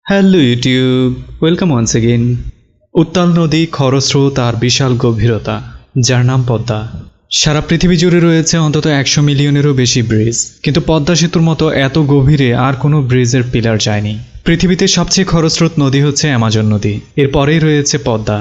Hello YouTube, welcome once again. উত্তাল নদী, খরস্রোত আর বিশাল গভীরতা, যার নাম পদ্মা। সারা পৃথিবী জুড়ে রয়েছে অন্তত 100 মিলিয়নেরও বেশি ব্রিজ, কিন্তু পদ্মা সেতুর মতো এত গভীরে আর কোনো ব্রিজের পিলার যায়নি। পৃথিবীতে সবচেয়ে খরস্রোত নদী হচ্ছে অ্যামাজন নদী, এরপরেই রয়েছে পদ্মা।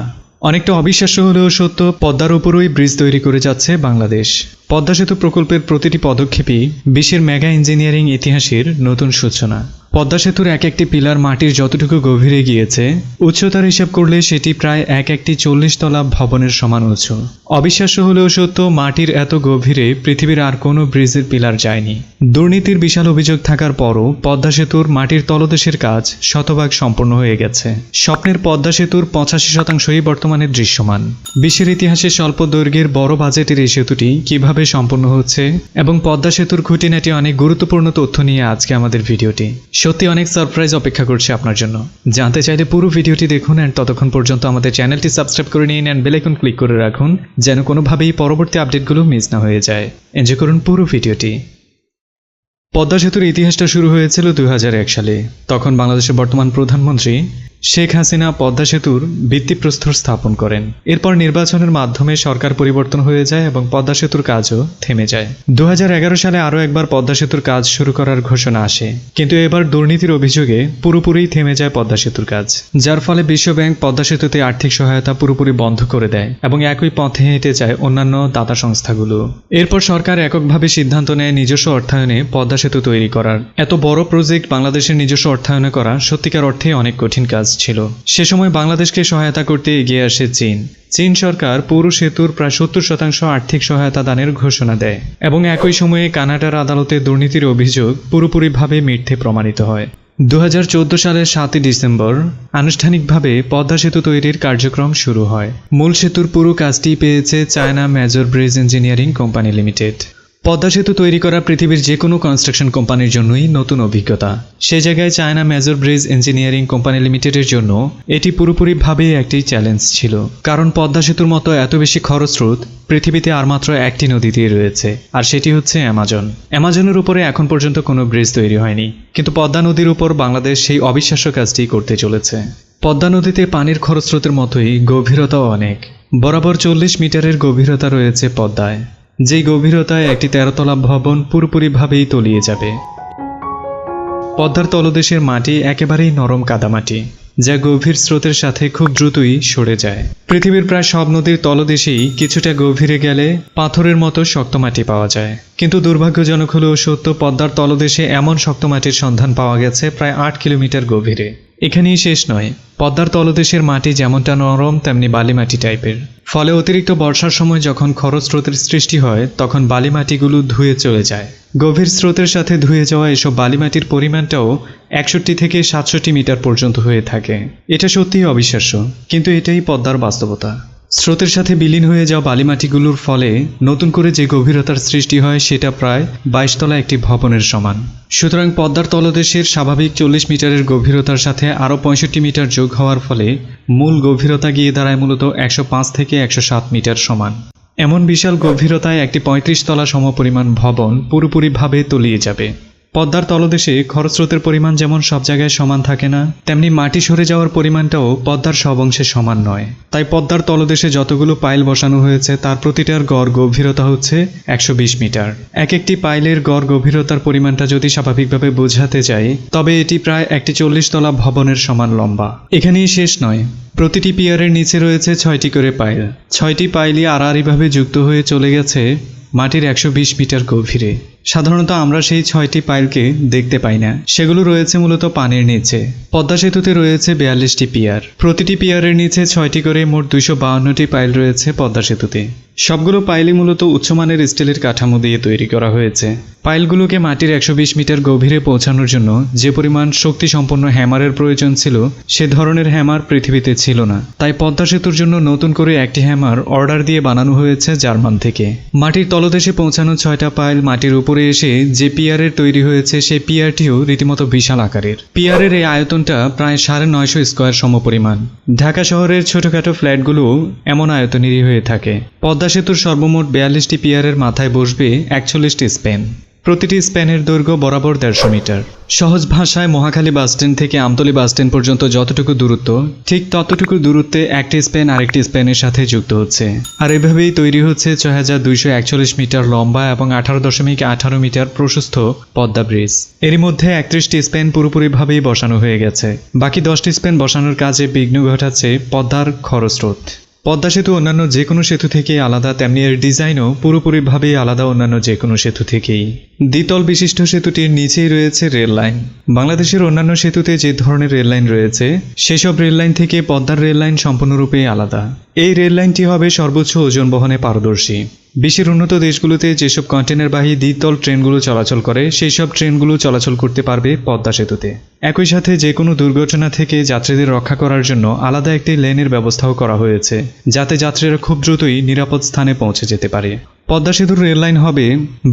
অনেকটা অবিশ্বাস্য হলেও সত্য, পদ্মার উপরই ব্রিজ তৈরি করে যাচ্ছে বাংলাদেশ। পদ্মা সেতু প্রকল্পের প্রতিটি পদক্ষেপই বিশ্বের মেগা ইঞ্জিনিয়ারিং ইতিহাসের নতুন সূচনা। পদ্মা সেতুর এক একটি পিলার মাটির যতটুকু গভীরে গিয়েছে, উচ্চতার হিসাব করলে সেটি প্রায় একটি 40 তলা ভবনের সমান উঁচু। অবিশ্বাস্য হলেও সত্য, মাটির এত গভীরে পৃথিবীর আর কোনো ব্রিজের পিলার যায়নি। দুর্নীতির বিশাল অভিযোগ থাকার পরও পদ্মা সেতুর মাটির তলদেশের কাজ শতভাগ সম্পন্ন হয়ে গেছে। স্বপ্নের পদ্মা সেতুর 85% বর্তমানে দৃশ্যমান। বিশ্বের ইতিহাসে স্বল্প দৈর্ঘ্যের বড় বাজেটের এই সেতুটি কিভাবে সম্পন্ন হচ্ছে এবং পদ্মা সেতুর খুঁটিনাটি অনেক গুরুত্বপূর্ণ তথ্য নিয়ে আজকে আমাদের ভিডিওটি। সত্যি অনেক সারপ্রাইজ অপেক্ষা করছে আপনার জন্য। জানতে চাইলে পুরো ভিডিওটি দেখুন এন্ড ততক্ষণ পর্যন্ত আমাদের চ্যানেলটি সাবস্ক্রাইব করে নিন এন্ড বেল আইকন ক্লিক করে রাখুন, যেন কোনোভাবেই পরবর্তী আপডেটগুলো মিস না হয়ে যায়। এনজয় করুন পুরো ভিডিওটি। পদ্মা সেতুর ইতিহাসটা শুরু হয়েছিল 2001 সালে। তখন বাংলাদেশের বর্তমান প্রধানমন্ত্রী শেখ হাসিনা পদ্মা সেতুর ভিত্তিপ্রস্তর স্থাপন করেন। এরপর নির্বাচনের মাধ্যমে সরকার পরিবর্তন হয়ে যায় এবং পদ্মা সেতুর কাজও থেমে যায়। 2011 সালে আরও একবার পদ্মা সেতুর কাজ শুরু করার ঘোষণা আসে, কিন্তু এবার দুর্নীতির অভিযোগে পুরোপুরি থেমে যায় পদ্মা সেতুর কাজ, যার ফলে বিশ্বব্যাংক পদ্মা সেতুতে আর্থিক সহায়তা পুরোপুরি বন্ধ করে দেয় এবং একই পথে হেঁটে যায় অন্যান্য দাতা সংস্থাগুলো। এরপর সরকার এককভাবে সিদ্ধান্ত নেয় নিজস্ব অর্থায়নে পদ্মা সেতু তৈরি করার। এত বড় প্রজেক্ট বাংলাদেশের নিজস্ব অর্থায়নে করা সত্যিকার অর্থে অনেক কঠিন কাজ ছিল। সে সময় বাংলাদেশকে সহায়তা করতে এগিয়ে আসে চীন সরকার পুরো সেতুর প্রায় 70% আর্থিক সহায়তা দানের ঘোষণা দেয় এবং একই সময়ে কানাডার আদালতে দুর্নীতির অভিযোগ পুরোপুরিভাবে মিথ্যে প্রমাণিত হয়। 2014 সালের 7 ডিসেম্বর আনুষ্ঠানিকভাবে পদ্মা সেতু তৈরির কার্যক্রম শুরু হয়। মূল সেতুর পুরো কাজটি পেয়েছে China major bridge engineering company limited. Padma সেতু তৈরি করা পৃথিবীর যে কোনো কনস্ট্রাকশন কোম্পানির জন্যই নতুন অভিজ্ঞতা। সে জায়গায় China major bridge engineering company লিমিটেডের জন্য এটি পুরোপুরিভাবে একটি চ্যালেঞ্জ ছিল, কারণ পদ্মা সেতুর মতো এত বেশি খরস্রোত পৃথিবীতে আর মাত্র একটি নদীতেই রয়েছে, আর সেটি হচ্ছে অ্যামাজন। অ্যামাজনের উপরে এখন পর্যন্ত কোনো ব্রিজ তৈরি হয়নি, কিন্তু পদ্মা নদীর উপর বাংলাদেশ সেই অবিশ্বাস্য কাজটি করতে চলেছে। পদ্মা নদীতে পানির খরস্রোতের মতোই গভীরতাও অনেক। বরাবর 40 মিটারের গভীরতা রয়েছে পদ্মায়, যেই গভীরতায় একটি 13 তলা ভবন পুরোপুরিভাবেই তলিয়ে যাবে। পদ্মার তলদেশের মাটি একেবারেই নরম কাদামাটি, যা গভীর স্রোতের সাথে খুব দ্রুতই সরে যায়। পৃথিবীর প্রায় সব নদীর তলদেশেই কিছুটা গভীরে গেলে পাথরের মতো শক্ত মাটি পাওয়া যায়, কিন্তু দুর্ভাগ্যজনক হলেও সত্য, পদ্মার তলদেশে এমন শক্ত মাটির সন্ধান পাওয়া গেছে প্রায় 8 কিলোমিটার গভীরে। এখানেই শেষ নয়, পদ্মার তলদেশের মাটি যেমনটা নরম তেমনি বালিমাটি টাইপের। ফলে অতিরিক্ত বর্ষার সময় যখন খরস্রোতের সৃষ্টি হয়, তখন বালিমাটিগুলো ধুয়ে চলে যায়। গভীর স্রোতের সাথে ধুয়ে যাওয়া এসব বালিমাটির পরিমাণটাও 61 থেকে 67 মিটার পর্যন্ত হয়ে থাকে। এটা সত্যিই অবিশ্বাস্য, কিন্তু এটাই পদ্মার বাস্তবতা। স্রোতের সাথে বিলীন হয়ে যাওয়া বালিমাটিগুলোর ফলে নতুন করে যে গভীরতার সৃষ্টি হয় সেটা প্রায় 22 তলা একটি ভবনের সমান। সুতরাং পদ্মার তলদেশের স্বাভাবিক 40 মিটারের গভীরতার সাথে আরও 65 মিটার যোগ হওয়ার ফলে মূল গভীরতা গিয়ে দাঁড়ায় মূলত 105 থেকে 107 মিটার সমান। এমন বিশাল গভীরতায় একটি 35 তলা সমপরিমাণ ভবন পুরোপুরিভাবে তলিয়ে যাবে। পদ্মার তলদেশে খরস্রোতের পরিমাণ যেমন সব জায়গায় সমান থাকে না, তেমনি মাটি সরে যাওয়ার পরিমাণটাও পদ্মার সব অংশে সমান নয়। তাই পদ্মার তলদেশে যতগুলো পাইল বসানো হয়েছে তার প্রতিটার গড় গভীরতা হচ্ছে 120 মিটার। এক একটি পাইলের গড় গভীরতার পরিমাণটা যদি স্বাভাবিকভাবে বোঝাতে যাই, তবে এটি প্রায় একটি 40 তলা ভবনের সমান লম্বা। এখানেই শেষ নয়, প্রতিটি পিয়ারের নিচে রয়েছে 6টি করে পাইল। 6টি পাইলই আড়াআড়িভাবে যুক্ত হয়ে চলে গেছে মাটির 120 মিটার গভীরে। সাধারণত আমরা সেই 6টি পাইলকে দেখতে পাই না, সেগুলো রয়েছে মূলত পানির নিচে। পদ্মা সেতুতে রয়েছে 42টি পিয়ার। প্রতিটি পিয়ারের নিচে 6টি করে মোট 252টি পাইল রয়েছে পদ্মা সেতুতে। সবগুলো পাইলই মূলত উচ্চমানের স্টিলের কাঠামো দিয়ে তৈরি করা হয়েছে। পাইলগুলোকে মাটির 120 মিটার গভীরে পৌঁছানোর জন্য যে পরিমাণ শক্তি সম্পন্ন হ্যামারের প্রয়োজন ছিল, সে ধরনের হ্যামার পৃথিবীতে ছিল না। তাই পদ্মা সেতুর জন্য নতুন করে একটি হ্যামার অর্ডার দিয়ে বানানো হয়েছে জার্মান থেকে। মাটির তলদেশে পৌঁছানো 6টা পাইল মাটির উপরে এসে যে পিয়ারের তৈরি হয়েছে, সেই পিয়ারটিও রীতিমতো বিশাল আকারের। পিয়ারের এই আয়তনটা প্রায় 950 স্কয়ার সমপরিমাণ। ঢাকা শহরের ছোটখাটো ফ্ল্যাটগুলো এমন আয়তনেরই হয়ে থাকে। পদ্মা সেতুর সর্বমোট 42টি পিয়ারের মাথায় বসবে 41টি স্প্যান। প্রতিটি স্প্যানের দৈর্ঘ্য বরাবর 150 মিটার। সহজ ভাষায় মহাখালী বাসস্ট্যান্ড থেকে আমতলী বাসস্ট্যান্ড পর্যন্ত যতটুকু দূরত্ব, ঠিক ততটুকু দূরত্বে একটি স্প্যান আরেকটি স্প্যানের সাথে যুক্ত হচ্ছে। আর এভাবেই তৈরি হচ্ছে 6241 মিটার লম্বা এবং 18.18 মিটার প্রশস্ত পদ্মা ব্রিজ। এরই মধ্যে 31টি স্প্যান পুরোপুরিভাবেই বসানো হয়ে গেছে। বাকি 10টি স্প্যান বসানোর কাজে বিঘ্ন ঘটাচ্ছে পদ্মার খরস্রোত। পদ্মা সেতু অন্যান্য যে কোনো সেতু থেকেই আলাদা, তেমনি এর ডিজাইনও পুরোপুরিভাবেই আলাদা অন্যান্য যে কোনো সেতু থেকেই। দ্বিতল বিশিষ্ট সেতুটির নিচেই রয়েছে রেল লাইন। বাংলাদেশের অন্যান্য সেতুতে যে ধরনের রেল লাইন রয়েছে সেসব রেল লাইন থেকে পদ্মার রেল লাইন সম্পূর্ণরূপে আলাদা। এই রেল লাইনটি হবে সর্বোচ্চ ওজন বহনে পারদর্শী। বিশ্বের উন্নত দেশগুলোতে যেসব কন্টেনারবাহী দ্বিতল ট্রেনগুলো চলাচল করে সেই সব ট্রেনগুলো চলাচল করতে পারবে পদ্মা সেতুতে। একই সাথে যে কোনো দুর্ঘটনা থেকে যাত্রীদের রক্ষা করার জন্য আলাদা একটি লেনের ব্যবস্থাও করা হয়েছে, যাতে যাত্রীরা খুব দ্রুতই নিরাপদ স্থানে পৌঁছে যেতে পারে। পদ্মা সেতুর রেল লাইন হবে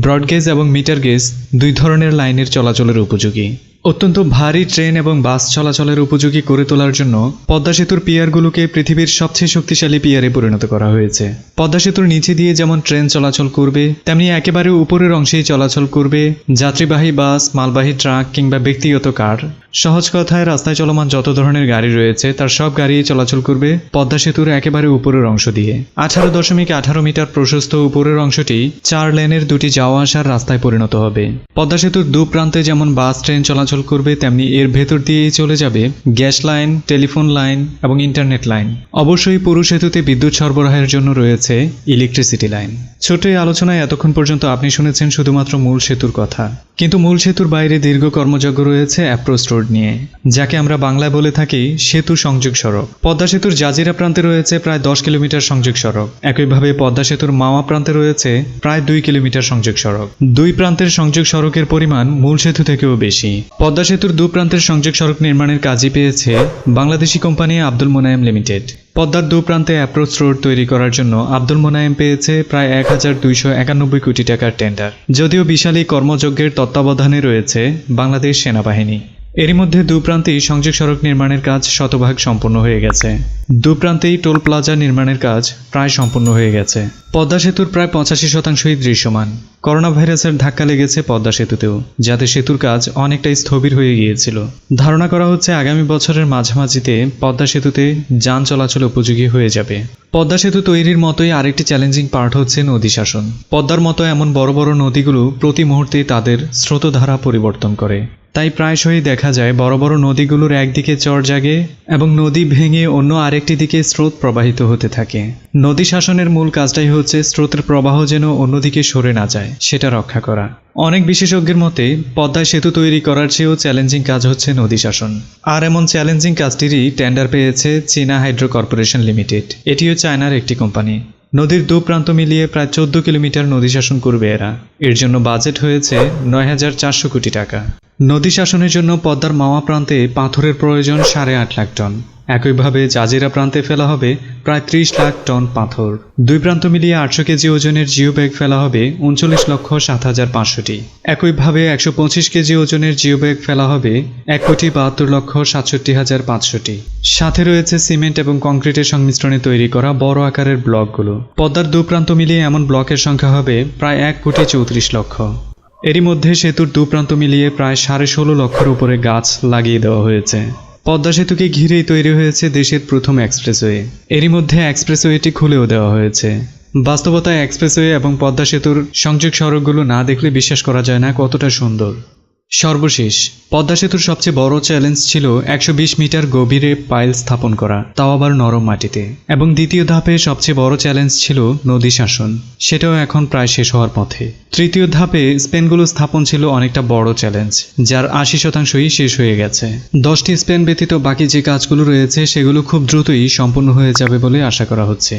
ব্রডগেজ এবং মিটার গেজ দুই ধরনের লাইনের চলাচলের উপযোগী। অত্যন্ত ভারী ট্রেন এবং বাস চলাচলের উপযোগী করে তোলার জন্য পদ্মা সেতুর পিয়ারগুলোকে পৃথিবীর সবচেয়ে শক্তিশালী পিয়ারে পরিণত করা হয়েছে। পদ্মা সেতুর নিচে দিয়ে যেমন ট্রেন চলাচল করবে, তেমনি একেবারে উপরের অংশেই চলাচল করবে যাত্রীবাহী বাস, মালবাহী ট্রাক কিংবা ব্যক্তিগত কার। সহজ কথায় রাস্তায় চলমান যত ধরনের গাড়ি রয়েছে তার সব গাড়ি চলাচল করবে পদ্মা সেতুর একেবারে উপরের অংশ দিয়ে। 18.18 মিটার প্রশস্ত উপরের অংশটি 4 লেনের দুটি যাওয়া আসার রাস্তায় পরিণত হবে। পদ্মা সেতুর দু প্রান্তে যেমন বাস ট্রেন চলাচল করবে, তেমনি এর ভেতর দিয়েই চলে যাবে গ্যাস লাইন, টেলিফোন লাইন এবং ইন্টারনেট লাইন। অবশ্যই পুরো সেতুতে বিদ্যুৎ সরবরাহের জন্য রয়েছে ইলেকট্রিসিটি লাইন। ছোট এই আলোচনায় এতক্ষণ পর্যন্ত আপনি শুনেছেন শুধুমাত্র মূল সেতুর কথা, কিন্তু মূল সেতুর বাইরে দীর্ঘ কর্মযজ্ঞ রয়েছে অ্যাপ্রোচ রোড নিয়ে, যাকে আমরা বাংলায় বলে থাকি সেতু সংযোগ সড়ক। পদ্মা সেতুর জাজিরা প্রান্তে রয়েছে প্রায় 10 কিলোমিটার সংযোগ সড়ক। একইভাবে পদ্মা সেতুর মাওয়া প্রান্তে রয়েছে প্রায় 2 কিলোমিটার সংযোগ সড়ক। দুই প্রান্তের সংযোগ সড়কের পরিমাণ মূল সেতু থেকেও বেশি। পদ্মা সেতুর দু প্রান্তের সংযোগ সড়ক নির্মাণের কাজই পেয়েছে বাংলাদেশি কোম্পানি আব্দুল মোনায়েম লিমিটেড। পদ্মার দু প্রান্তে অ্যাপ্রোচ রোড তৈরি করার জন্য আব্দুল মোনায়েম পেয়েছে প্রায় 1291 কোটি টাকার টেন্ডার। যদিও বিশাল এই কর্মযজ্ঞের তত্ত্বাবধানে রয়েছে বাংলাদেশ সেনাবাহিনী। এরই মধ্যে দু প্রান্তেই সংযোগ সড়ক নির্মাণের কাজ শতভাগ সম্পন্ন হয়ে গেছে। দু প্রান্তেই টোল প্লাজা নির্মাণের কাজ প্রায় সম্পন্ন হয়ে গেছে। পদ্মা সেতুর প্রায় 85%ই দৃশ্যমান। করোনা ভাইরাসের ধাক্কা লেগেছে পদ্মা সেতুতেও, যাতে সেতুর কাজ অনেকটাই স্থবির হয়ে গিয়েছিল। ধারণা করা হচ্ছে আগামী বছরের মাঝামাঝিতে পদ্মা সেতুতে যান চলাচল উপযোগী হয়ে যাবে। পদ্মা সেতু তৈরির মতোই আরেকটি চ্যালেঞ্জিং পার্ট হচ্ছে নদী শাসন। পদ্মার মতো এমন বড় বড় নদীগুলো প্রতি মুহূর্তে তাদের স্রোতধারা পরিবর্তন করে। তাই প্রায়শই দেখা যায় বড় বড় নদীগুলোর একদিকে চর জাগে এবং নদী ভেঙে অন্য আরেকটি দিকে স্রোত প্রবাহিত হতে থাকে। নদী শাসনের মূল কাজটাই হচ্ছে স্রোতের প্রবাহ যেন অন্যদিকে সরে না যায় সেটা রক্ষা করা। অনেক বিশেষজ্ঞের মতে পদ্মায় সেতু তৈরি করার চেয়েও চ্যালেঞ্জিং কাজ হচ্ছে নদী শাসন। আর এমন চ্যালেঞ্জিং কাজটিরই টেন্ডার পেয়েছে চীনা হাইড্রো কর্পোরেশন লিমিটেড। এটিও চায়নার একটি কোম্পানি। নদীর দু প্রান্ত মিলিয়ে প্রায় 14 কিলোমিটার নদী শাসন করবে এরা। এর জন্য বাজেট হয়েছে 9400 কোটি টাকা। নদী শাসনের জন্য পদ্মার মাওয়া প্রান্তে পাথরের প্রয়োজন 8.5 লাখ টন। একইভাবে জাজিরা প্রান্তে ফেলা হবে প্রায় 30 লাখ টন পাথর। দুই প্রান্ত মিলিয়ে 800 কেজি ওজনের জিও ব্যাগ ফেলা হবে 39,07,500টি। একইভাবে 125 কেজি ওজনের জিও ব্যাগ ফেলা হবে 1,72,67,500টি। সাথে রয়েছে সিমেন্ট এবং কংক্রিটের সংমিশ্রণে তৈরি করা বড় আকারের ব্লকগুলো। পদ্মার দু প্রান্ত মিলিয়ে এমন ব্লকের সংখ্যা হবে প্রায় 1,34,00,000। এরই মধ্যে সেতুর দু প্রান্ত মিলিয়ে প্রায় 16.5 লক্ষের উপরে গাছ লাগিয়ে দেওয়া হয়েছে। পদ্মা সেতুকে ঘিরেই তৈরি হয়েছে দেশের প্রথম এক্সপ্রেসওয়ে। এরই মধ্যে এক্সপ্রেসওয়েটি খুলেও দেওয়া হয়েছে। বাস্তবতায় এক্সপ্রেসওয়ে এবং পদ্মা সেতুর সংযোগ সড়কগুলো না দেখলে বিশ্বাস করা যায় না কতটা সুন্দর। সর্বশেষ পদ্মা সেতুর সবচেয়ে বড় চ্যালেঞ্জ ছিল 120 মিটার গভীরে পাইল স্থাপন করা, তাও আবার নরম মাটিতে। এবং দ্বিতীয় ধাপে সবচেয়ে বড় চ্যালেঞ্জ ছিল নদী শাসন, সেটাও এখন প্রায় শেষ হওয়ার পথে। তৃতীয় ধাপে স্পেনগুলো স্থাপন ছিল অনেকটা বড় চ্যালেঞ্জ, যার 80%ই শেষ হয়ে গেছে। 10টি স্পেন ব্যতীত বাকি যে কাজগুলো রয়েছে সেগুলো খুব দ্রুতই সম্পূর্ণ হয়ে যাবে বলে আশা করা হচ্ছে।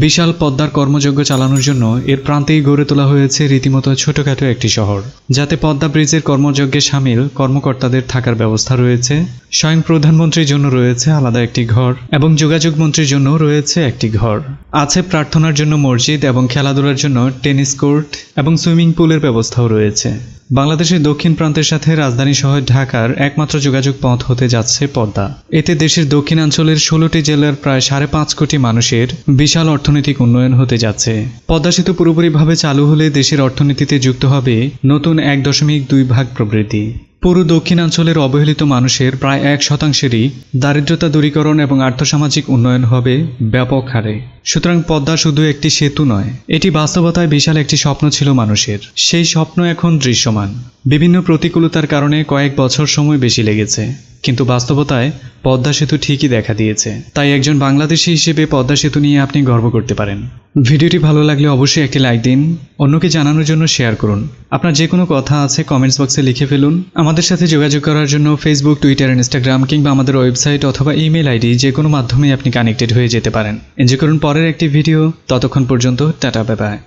বিশাল পদ্মার কর্মযজ্ঞ চালানোর জন্য এর প্রান্তেই গড়ে তোলা হয়েছে রীতিমতো ছোটখাটো একটি শহর, যাতে পদ্মা ব্রিজের কর্মযজ্ঞে সামিল কর্মকর্তাদের থাকার ব্যবস্থা রয়েছে। স্বয়ং প্রধানমন্ত্রীর জন্য রয়েছে আলাদা একটি ঘর এবং যোগাযোগ মন্ত্রীর জন্য রয়েছে একটি ঘর। আছে প্রার্থনার জন্য মসজিদ এবং খেলাধুলার জন্য টেনিস কোর্ট এবং সুইমিং পুলের ব্যবস্থাও রয়েছে। বাংলাদেশের দক্ষিণ প্রান্তের সাথে রাজধানী শহর ঢাকার একমাত্র যোগাযোগ পথ হতে যাচ্ছে পদ্মা। এতে দেশের দক্ষিণাঞ্চলের 16টি জেলার প্রায় 5.5 কোটি মানুষের বিশাল অর্থনৈতিক উন্নয়ন হতে যাচ্ছে। পদ্মা সেতু পুরোপুরিভাবে চালু হলে দেশের অর্থনীতিতে যুক্ত হবে নতুন 1.2 ভাগ প্রবৃদ্ধি। পুরো দক্ষিণাঞ্চলের অবহেলিত মানুষের প্রায় 1%-ই দারিদ্রতা দূরীকরণ এবং আর্থসামাজিক উন্নয়ন হবে ব্যাপক হারে। সুতরাং পদ্মা শুধু একটি সেতু নয়, এটি বাস্তবতায় বিশাল একটি স্বপ্ন ছিল মানুষের। সেই স্বপ্ন এখন দৃশ্যমান। বিভিন্ন প্রতিকূলতার কারণে কয়েক বছর সময় বেশি লেগেছে, কিন্তু বাস্তবতায় পদ্মা সেতু ঠিকই দেখা দিয়েছে। তাই একজন বাংলাদেশী হিসেবে পদ্মা সেতু নিয়ে আপনি গর্ব করতে পারেন। ভিডিওটি ভালো লাগলে অবশ্যই একটি লাইক দিন, অন্যকে জানানোর জন্য শেয়ার করুন। আপনার যে কোনো কথা আছে কমেন্টস বক্সে লিখে ফেলুন। আমাদের সাথে যোগাযোগ করার জন্য ফেসবুক, টুইটার, ইনস্টাগ্রাম কিংবা আমাদের ওয়েবসাইট অথবা ইমেল আইডি যে কোনো মাধ্যমে আপনি কানেক্টেড হয়ে যেতে পারেন। এনজয় করুন পরের একটি ভিডিও। ততক্ষণ পর্যন্ত টাটা, বাই বাই।